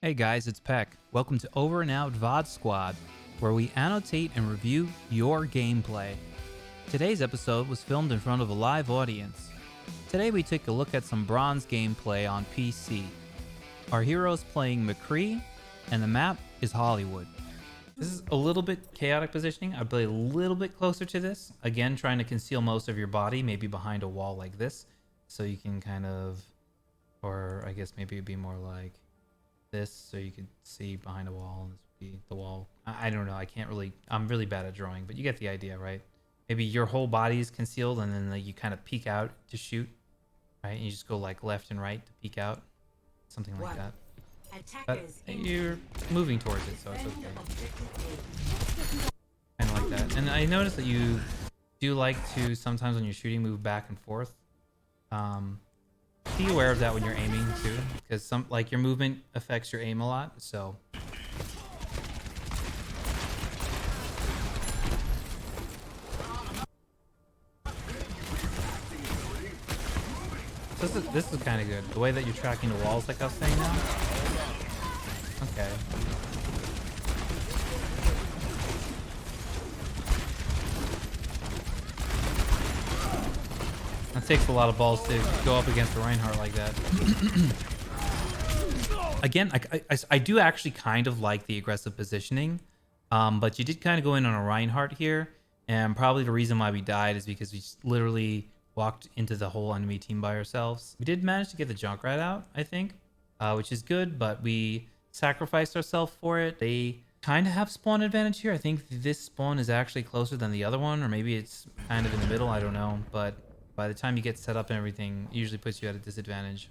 Hey guys, it's Peck. Welcome to Over and Out VOD Squad, where we annotate and review your gameplay. Today's episode was filmed in front of a live audience. Today we take a look at some bronze gameplay on PC. Our hero's playing McCree, and the map is Hollywood. This is a little bit chaotic positioning. I'd play a little bit closer to this. Again, trying to conceal most of your body, maybe behind a wall like this, so you can kind of, or I guess maybe it'd be more like this, so you could see behind a wall, and this would be the wall. I don't know. I'm really bad at drawing, but you get the idea, right? Maybe your whole body is concealed, and then you kind of peek out to shoot, right? And you just go like left and right to peek out, something like that. But you're moving towards it, so it's okay. Kind of like that. And I noticed that you do like to sometimes when you're shooting move back and forth. Be aware of that when you're aiming too, because your movement affects your aim a lot. So this is kind of good. The way that you're tracking the walls, like I was saying now. Okay. It takes a lot of balls to go up against a Reinhardt like that. Again, I do actually kind of like the aggressive positioning, but you did kind of go in on a Reinhardt here, and probably the reason why we died is because we just literally walked into the whole enemy team by ourselves. We did manage to get the Junkrat out, I think, which is good, but we sacrificed ourselves for it. They kind of have spawn advantage here. I think this spawn is actually closer than the other one, or maybe it's kind of in the middle. I don't know, but by the time you get set up and everything, it usually puts you at a disadvantage.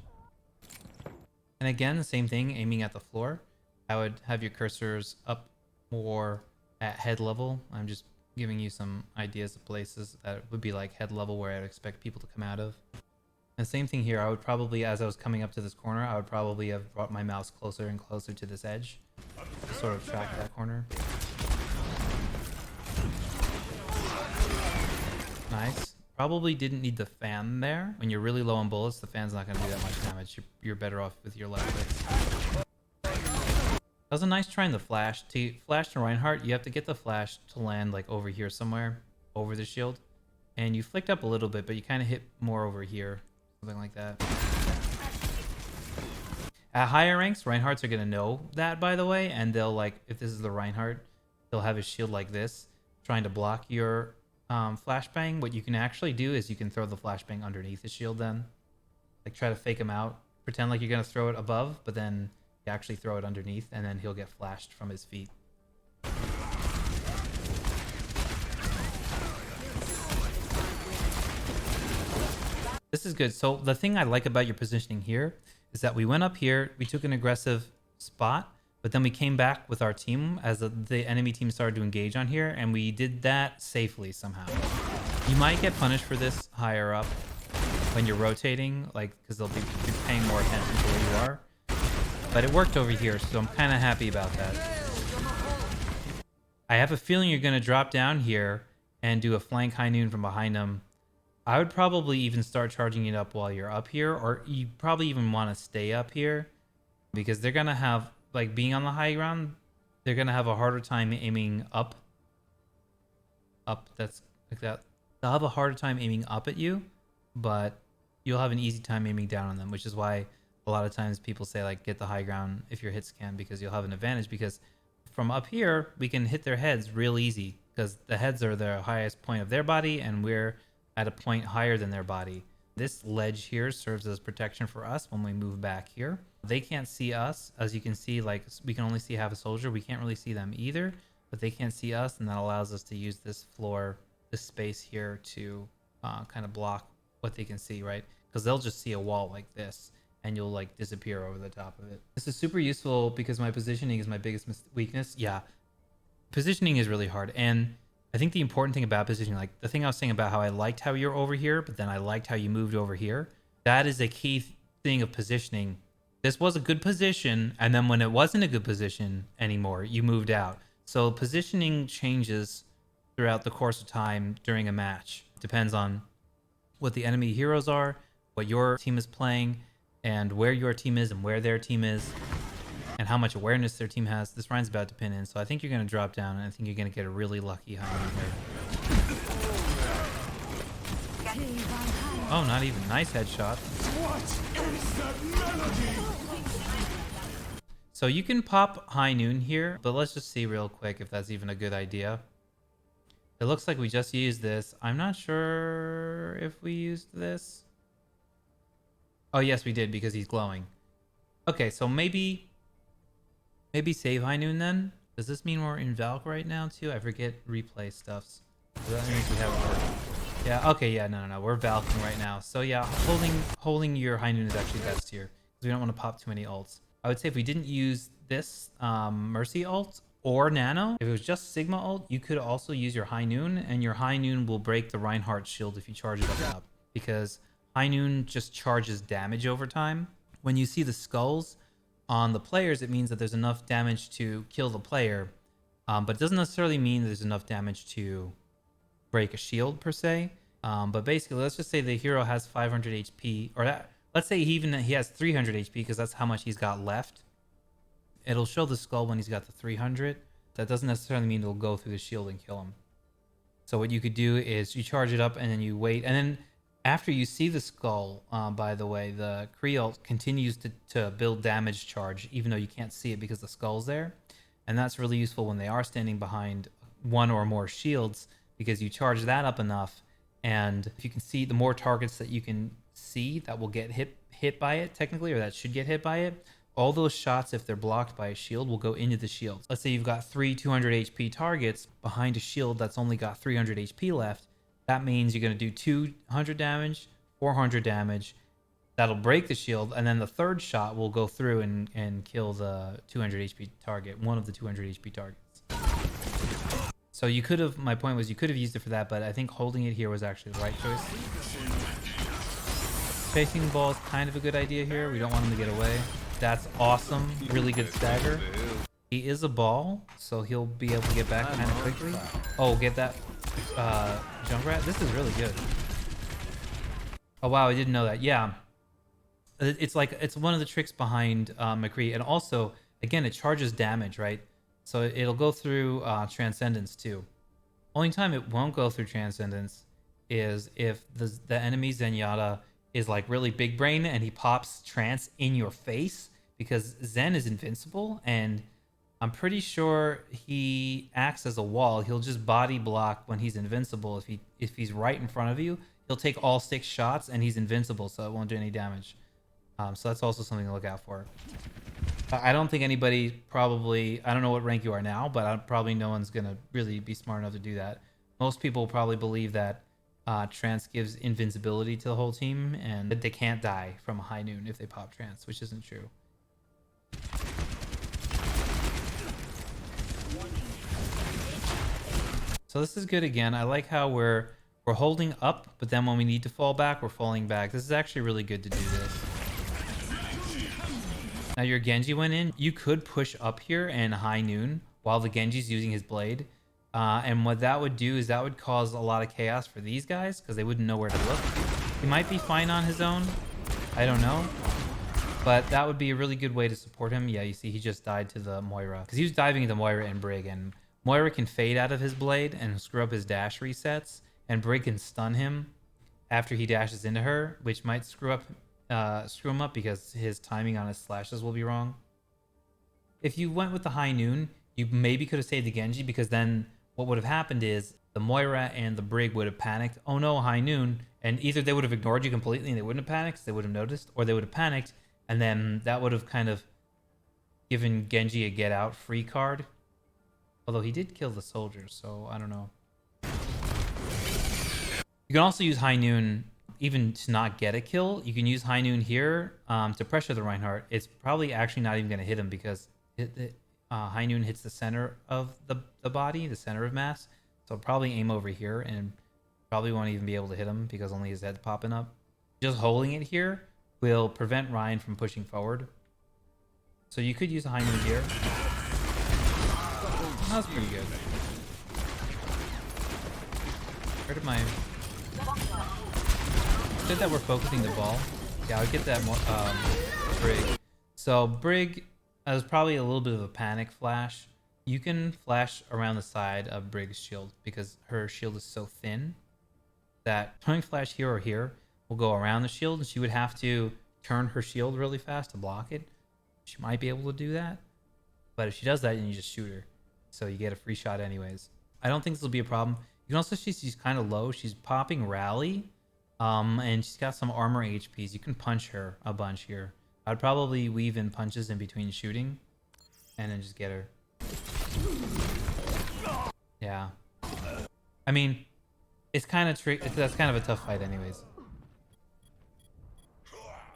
And again, the same thing, aiming at the floor. I would have your cursors up more at head level. I'm just giving you some ideas of places that would be like head level where I'd expect people to come out of. And same thing here, I would probably, as I was coming up to this corner, I would probably have brought my mouse closer and closer to this edge to sort of track that corner. Nice. Probably didn't need the fan there. When you're really low on bullets, the fan's not going to do that much damage. You're better off with your left click. That was a nice try in the flash. To flash to Reinhardt, you have to get the flash to land like over here somewhere, over the shield. And you flicked up a little bit, but you kind of hit more over here. Something like that. At higher ranks, Reinhardts are going to know that, by the way. And they'll like, if this is the Reinhardt, they'll have his shield like this, trying to block your flashbang. What you can actually do is you can throw the flashbang underneath the shield, then like try to fake him out, pretend like you're gonna throw it above, but then you actually throw it underneath, and then he'll get flashed from his feet. This is good. So the thing I like about your positioning here is that we went up here, we took an aggressive spot, but then we came back with our team as the enemy team started to engage on here, and we did that safely somehow. You might get punished for this higher up when you're rotating, like because they'll be paying more attention to where you are. But it worked over here, so I'm kind of happy about that. I have a feeling you're going to drop down here and do a flank high noon from behind them. I would probably even start charging it up while you're up here, or you probably even want to stay up here because they're going to have, like being on the high ground, they're going to have a harder time aiming up. That's like that. They'll have a harder time aiming up at you, but you'll have an easy time aiming down on them, which is why a lot of times people say like get the high ground if you're hit scan, because you'll have an advantage, because from up here, we can hit their heads real easy because the heads are the highest point of their body and we're at a point higher than their body. This ledge here serves as protection for us when we move back here. They can't see us. As you can see, like we can only see half a soldier. We can't really see them either, but they can't see us, and that allows us to use this floor, this space here to kind of block what they can see, right? Because they'll just see a wall like this, and you'll like disappear over the top of it. This is super useful because my positioning is my biggest weakness. Yeah, positioning is really hard, and I think the important thing about positioning, like the thing I was saying about how I liked how you're over here, but then I liked how you moved over here, that is a key thing of positioning. This was a good position, and then when it wasn't a good position anymore, you moved out. So positioning changes throughout the course of time during a match. Depends on what the enemy heroes are, what your team is playing, and where your team is and where their team is. and how much awareness their team has. This Ryan's about to pin in, so I think you're going to drop down, and I think you're going to get a really lucky high noon here. Oh, not even. Nice headshot. What is that melody? So you can pop high noon here, but let's just see real quick if that's even a good idea. It looks like we just used this. I'm not sure if we used this. Oh, yes, we did because he's glowing. Okay, so maybe save high noon then. Does this mean we're in Valk right now too? I forget replay stuffs. That means we have it. Yeah, okay, yeah, no. We're Valking right now. So yeah, holding your high noon is actually best here because we don't want to pop too many ults. I would say if we didn't use this Mercy ult or Nano, if it was just Sigma ult, you could also use your high noon, and your high noon will break the Reinhardt shield if you charge it up because high noon just charges damage over time. When you see the skulls on the players, it means that there's enough damage to kill the player, but it doesn't necessarily mean there's enough damage to break a shield per se. But basically, let's just say the hero has 500 HP, or let's say he has 300 HP because that's how much he's got left. It'll show the skull when he's got the 300. That doesn't necessarily mean it'll go through the shield and kill him. So what you could do is you charge it up and then you wait, and then after you see the skull, by the way, the McCree ult continues to build damage charge even though you can't see it because the skull's there. And that's really useful when they are standing behind one or more shields because you charge that up enough, and if you can see the more targets that you can see that will get hit by it technically, or that should get hit by it, all those shots, if they're blocked by a shield, will go into the shield. Let's say you've got 3 200 HP targets behind a shield that's only got 300 HP left. That means you're going to do 200 damage, 400 damage. That'll break the shield, and then the third shot will go through and kill the 200 HP target, one of the 200 HP targets. So you could have, my point was you could have used it for that, but I think holding it here was actually the right choice. Chasing the ball is kind of a good idea here. We don't want him to get away. That's awesome. Really good stagger. He is a ball, so he'll be able to get back kind of quickly. Oh, get that Junkrat. This is really good. Oh, wow. I didn't know that. Yeah. It's like, it's one of the tricks behind McCree. And also, again, it charges damage, right? So it'll go through Transcendence too. Only time it won't go through Transcendence is if the enemy Zenyatta is like really big brain and he pops Trance in your face, because Zen is invincible, and I'm pretty sure he acts as a wall. He'll just body block when he's invincible. If he's right in front of you, he'll take all 6 shots and he's invincible, so it won't do any damage. So that's also something to look out for. I don't think anybody probably, I don't know what rank you are now, but probably no one's going to really be smart enough to do that. Most people probably believe that Trance gives invincibility to the whole team and that they can't die from a high noon if they pop Trance, which isn't true. So this is good again. I like how we're holding up, but then when we need to fall back, we're falling back. This is actually really good to do this. Now your Genji went in. You could push up here and high noon while the Genji's using his blade. And what that would do is that would cause a lot of chaos for these guys because they wouldn't know where to look. He might be fine on his own. I don't know. But that would be a really good way to support him. Yeah, you see he just died to the Moira because he was diving into Moira and Brig, and Moira can fade out of his blade and screw up his dash resets, and Brig can stun him after he dashes into her, which might screw him up because his timing on his slashes will be wrong. If you went with the high noon, you maybe could have saved the Genji, because then what would have happened is the Moira and the Brig would have panicked. Oh no, high noon. And either they would have ignored you completely and they wouldn't have panicked, so they would have noticed, or they would have panicked, and then that would have kind of given Genji a get out free card. Although he did kill the soldiers, so I don't know. You can also use high noon even to not get a kill. You can use high noon here to pressure the Reinhardt. It's probably actually not even going to hit him because high noon hits the center of the body, the center of mass. So probably aim over here and probably won't even be able to hit him because only his head's popping up. Just holding it here will prevent Ryan from pushing forward. So you could use a high noon here. That was pretty good. Where did my... Said that we're focusing the ball. Yeah, I'll get that more Brig. So Brig That was probably a little bit of a panic flash. You can flash around the side of Brig's shield because her shield is so thin that throwing flash here or here will go around the shield, and she would have to turn her shield really fast to block it. She might be able to do that, but if she does that, then you just shoot her, so you get a free shot anyways. I don't think this will be a problem. You can also see she's kind of low. She's popping rally, and she's got some armor HPs. You can punch her a bunch here. I'd probably weave in punches in between shooting, and then just get her. Yeah, I mean, it's kind of that's kind of a tough fight anyways.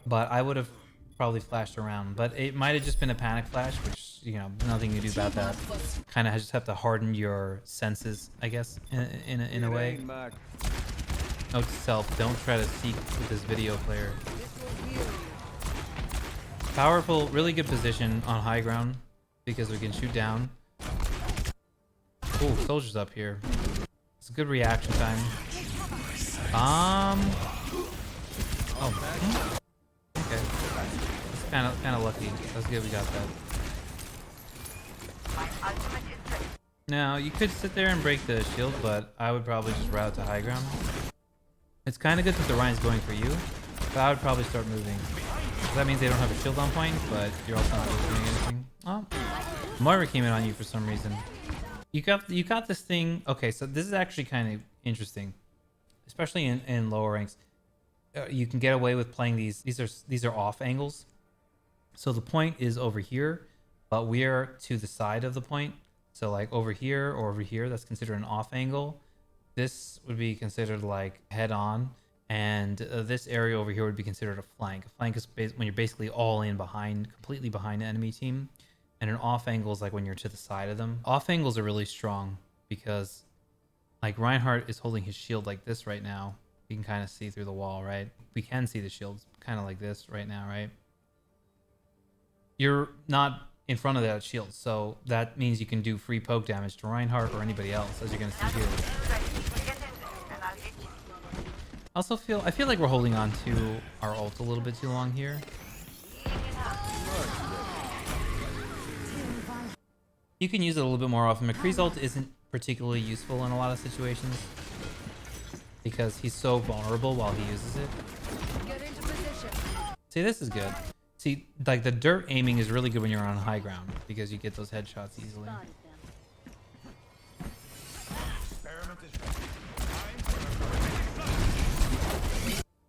But I would have probably flashed around, but it might have just been a panic flash, which, you know, nothing you do about that. Kind of just have to harden your senses, I guess, in a way. Note to self: don't try to seek with this video player. Powerful, really good position on high ground because we can shoot down. Cool, soldiers up here. It's a good reaction time. Oh, okay. That's kind of lucky. That's good we got that. Now, you could sit there and break the shield, but I would probably just route to high ground. It's kind of good that the Ryan's going for you, but I would probably start moving. That means they don't have a shield on point, but you're also not really doing anything. Oh, Moira came in on you for some reason. You got this thing. Okay, so this is actually kind of interesting, especially in lower ranks. You can get away with playing these. These are off angles. So the point is over here, but we're to the side of the point. So like over here or over here, that's considered an off angle. This would be considered like head on, and this area over here would be considered a flank. A flank is when you're basically all in behind, completely behind the enemy team. And an off angle is like when you're to the side of them. Off angles are really strong because like Reinhardt is holding his shield like this right now. You can kind of see through the wall, right? We can see the shields kind of like this right now, right? You're not in front of that shield, so that means you can do free poke damage to Reinhardt or anybody else, as you're going to see here. I feel like we're holding on to our ult a little bit too long here. You can use it a little bit more often. McCree's ult isn't particularly useful in a lot of situations because he's so vulnerable while he uses it. See, this is good. See, like the dirt aiming is really good when you're on high ground because you get those headshots easily.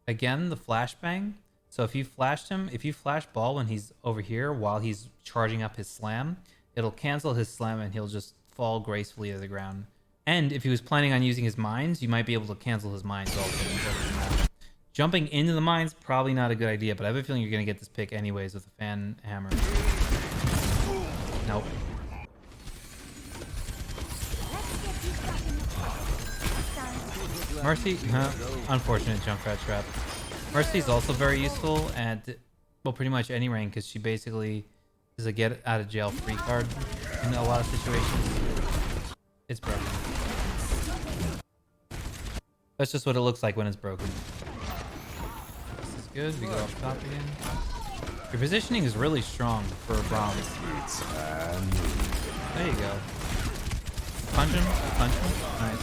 Again, the flashbang. So if you flashed him, if you flash ball when he's over here while he's charging up his slam, it'll cancel his slam and he'll just fall gracefully to the ground. And if he was planning on using his mines, you might be able to cancel his mines also. Jumping into the mines, probably not a good idea, but I have a feeling you're going to get this pick anyways with the fan hammer. Nope. Mercy, unfortunate jump rat trap. Mercy is also very useful at, well, pretty much any rank because she basically is a get out of jail free card in a lot of situations. It's broken. That's just what it looks like when it's broken. This is good. We go up top again. Your positioning is really strong for a bronze. There you go. Punch him. Punch him. Nice.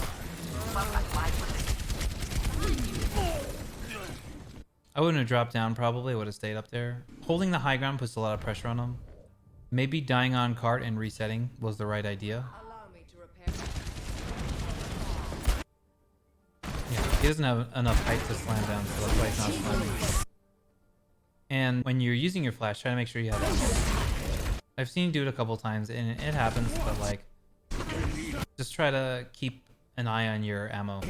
I wouldn't have dropped down probably. I would have stayed up there. Holding the high ground puts a lot of pressure on him. Maybe dying on cart and resetting was the right idea. Yeah, he doesn't have enough height to slam down, so that's why he's not slamming. And when you're using your flash, try to make sure you have that. I've seen you do it a couple times, and it happens, but like, just try to keep an eye on your ammo.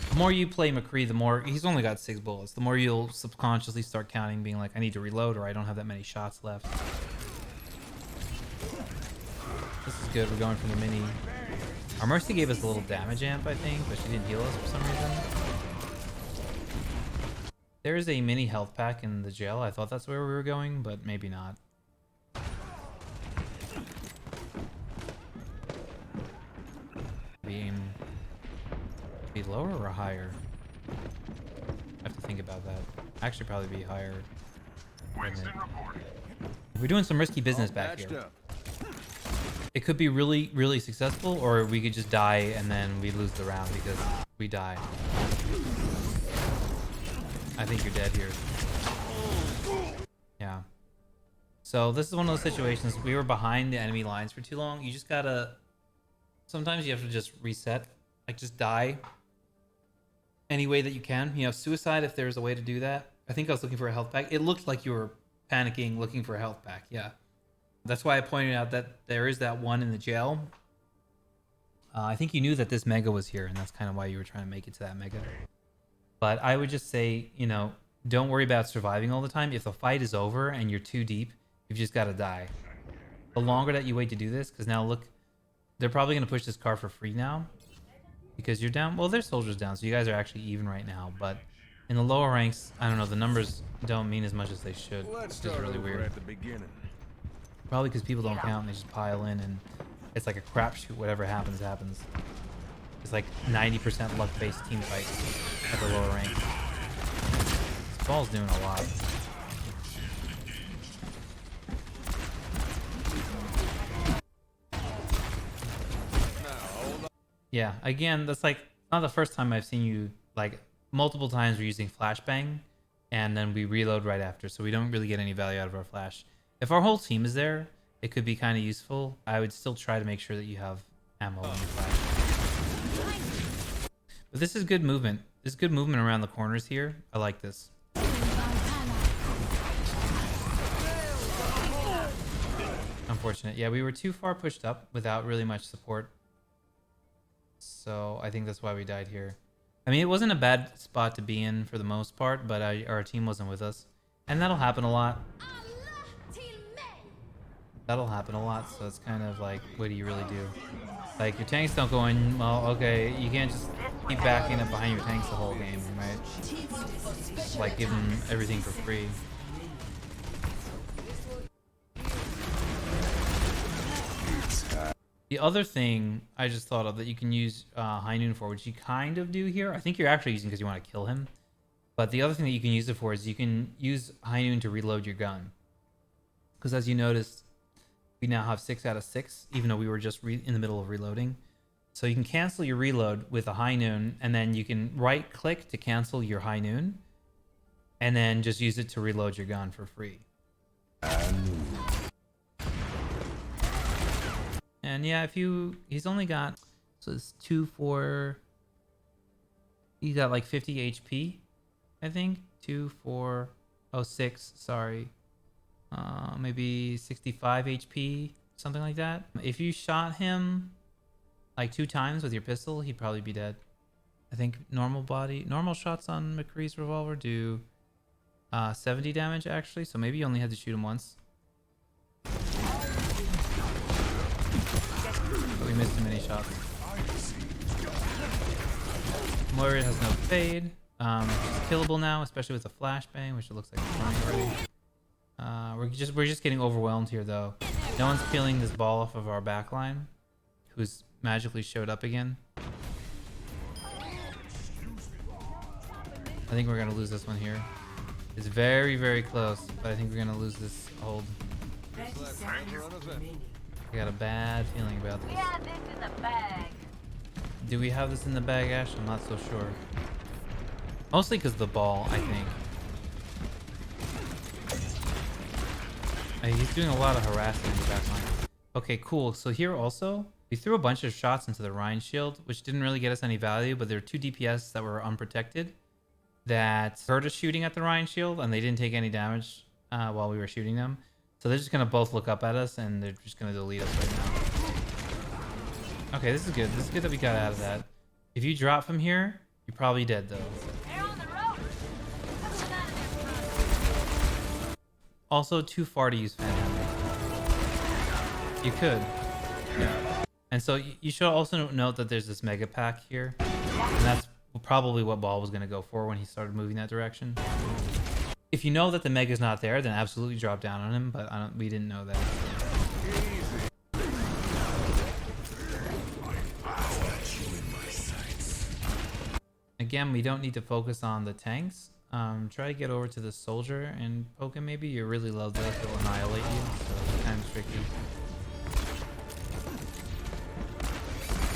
The more you play McCree, the more he's only got 6 bullets. The more you'll subconsciously start counting, being like, I need to reload, or I don't have that many shots left. This is good. We're going for the mini. Our Mercy gave us a little damage amp, I think, but she didn't heal us for some reason. There is a mini health pack in the jail. I thought that's where we were going, but maybe not. Be lower or higher? I have to think about that. Actually, probably be higher. Winston report. we're doing some risky business back here. It could be really, really successful, or we could just die and then we lose the round because we die. I think you're dead here. Yeah. So this is one of those situations. We were behind the enemy lines for too long. You just gotta... Sometimes you have to just reset. Like, just die any way that you can. You know, suicide if there's a way to do that. I think I was looking for a health pack. It looked like you were panicking, looking for a health pack. Yeah. That's why I pointed out that there is that one in the jail. I think you knew that this mega was here, and that's kind of why you were trying to make it to that mega. But I would just say, you know, don't worry about surviving all the time. If the fight is over and you're too deep, you've just got to die. The longer that you wait to do this, because now look, they're probably going to push this car for free now. Because you're down. Well, their soldiers down, so you guys are actually even right now. But in the lower ranks, I don't know, the numbers don't mean as much as they should. It's just really weird. At the beginning. Probably because people don't count and they just pile in, and it's like a crapshoot. Whatever happens, happens. It's like 90% luck-based team fights at the lower rank. This ball's doing a lot. Yeah, again, that's like not the first time I've seen you. Like multiple times we're using flashbang, and then we reload right after, so we don't really get any value out of our flash. If our whole team is there, it could be kind of useful. I would still try to make sure that you have ammo when you flash. But this is good movement. This is good movement around the corners here. I like this. Unfortunate. Yeah, we were too far pushed up without really much support. So I think that's why we died here. I mean, it wasn't a bad spot to be in for the most part, but our team wasn't with us. And that'll happen a lot. That'll happen a lot, so it's kind of like, what do you really do? Like, your tanks don't go in, well, okay, you can't just keep backing up behind your tanks the whole game, right? Like, give them everything for free. The other thing I just thought of that you can use High Noon for, which you kind of do here, I think you're actually using because you want to kill him. But the other thing that you can use it for is you can use High Noon to reload your gun. Because as you noticed, we now have 6 out of 6, even though we were just in the middle of reloading. So you can cancel your reload with a High Noon, and then you can right click to cancel your High Noon, and then just use it to reload your gun for free. And yeah, he's only got, so it's 2, 4, he got like 50 HP, I think. 2, 4, oh, 6, sorry. Maybe 65 HP, something like that. If you shot him like 2 times with your pistol, he'd probably be dead. I think normal shots on McCree's revolver do 70 damage actually, so maybe you only had to shoot him once. But we missed him many shots. Moira has no fade. It's killable now, especially with the flashbang, which it looks like it's running already. We're just getting overwhelmed here though. No one's peeling this ball off of our backline, who's magically showed up again. I think we're gonna lose this one here. It's very, very close, but I think we're gonna lose this hold. I got a bad feeling about this. We have this in the bag. Do we have this in the bag, Ash? I'm not so sure. Mostly because of the ball, I think. He's doing a lot of harassing in the back line. Okay, cool. So here also, we threw a bunch of shots into the Rhine shield, which didn't really get us any value, but there are 2 DPS that were unprotected that heard us shooting at the Rhine shield, and they didn't take any damage while we were shooting them. So they're just going to both look up at us, and they're just going to delete us right now. Okay, this is good. This is good that we got out of that. If you drop from here, you're probably dead, though. They're on the road. Also, too far to use Phantom. You could. Yeah. And so you should also note that there's this mega pack here. And that's probably what Ball was going to go for when he started moving that direction. If you know that the mega's not there, then absolutely drop down on him, but we didn't know that. Again, we don't need to focus on the tanks. Try to get over to the soldier and poke him maybe. You're really low though, he'll annihilate you, so it's kind of tricky.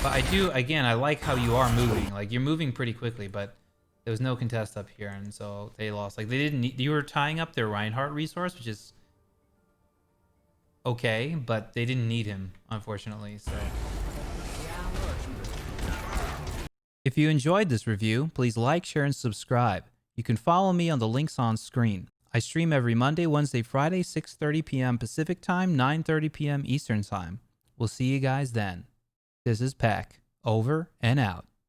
But I do, again, I like how you are moving. Like, you're moving pretty quickly, but there was no contest up here, and so they lost. Like, they didn't need, you were tying up their Reinhardt resource, which is okay, but they didn't need him, unfortunately, so. If you enjoyed this review, please like, share, and subscribe. You can follow me on the links on screen. I stream every Monday, Wednesday, Friday, 6:30 p.m. Pacific Time, 9:30 p.m. Eastern Time. We'll see you guys then. This is Peck. Over and out.